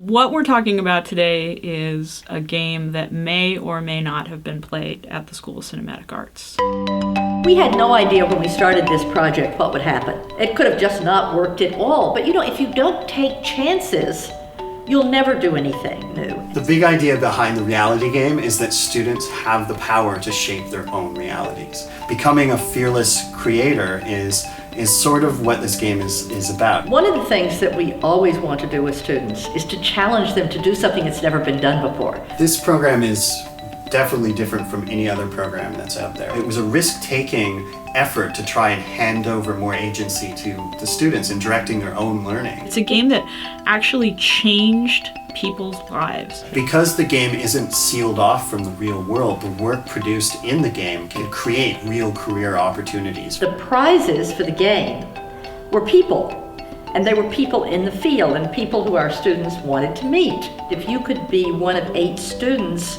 What we're talking about today is a game that may or may not have been played at the School of Cinematic Arts. We had no idea when we started this project what would happen. It could have just not worked at all. But if you don't take chances, you'll never do anything new. The big idea behind the reality game is that students have the power to shape their own realities. Becoming a fearless creator is sort of what this game is about. One of the things that we always want to do with students is to challenge them to do something that's never been done before. This program is definitely different from any other program that's out there. It was a risk-taking effort to try and hand over more agency to the students in directing their own learning. It's a game that actually changed people's lives. Because the game isn't sealed off from the real world, the work produced in the game can create real career opportunities. The prizes for the game were people, and they were people in the field and people who our students wanted to meet. If you could be one of 8 students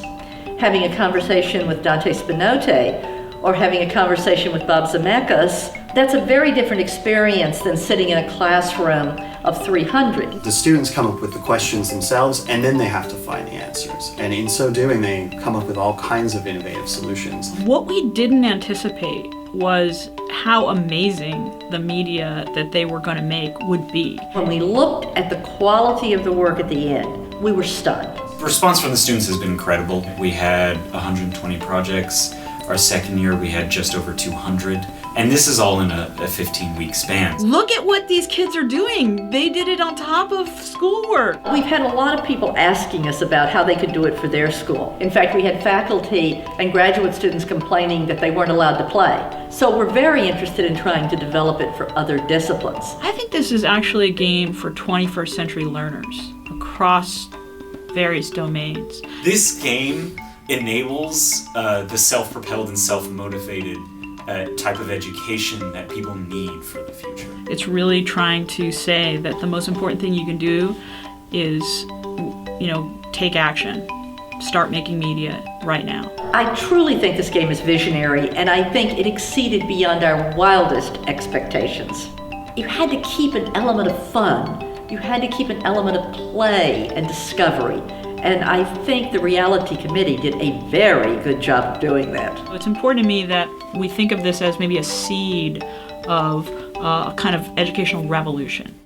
having a conversation with Dante Spinotti or having a conversation with Bob Zemeckis, that's a very different experience than sitting in a classroom of 300. The students come up with the questions themselves, and then they have to find the answers. And in so doing, they come up with all kinds of innovative solutions. What we didn't anticipate was how amazing the media that they were going to make would be. When we looked at the quality of the work at the end, we were stunned. The response from the students has been incredible. We had 120 projects. Our second year, we had just over 200. And this is all in a 15-week span. Look at what these kids are doing. They did it on top of schoolwork. We've had a lot of people asking us about how they could do it for their school. In fact, we had faculty and graduate students complaining that they weren't allowed to play. So we're very interested in trying to develop it for other disciplines. I think this is actually a game for 21st century learners across various domains. This game enables the self-propelled and self-motivated type of education that people need for the future. It's really trying to say that the most important thing you can do is, take action. Start making media right now. I truly think this game is visionary, and I think it exceeded beyond our wildest expectations. You had to keep an element of fun. You had to keep an element of play and discovery. And I think the Reality Committee did a very good job of doing that. It's important to me that we think of this as maybe a seed of a kind of educational revolution.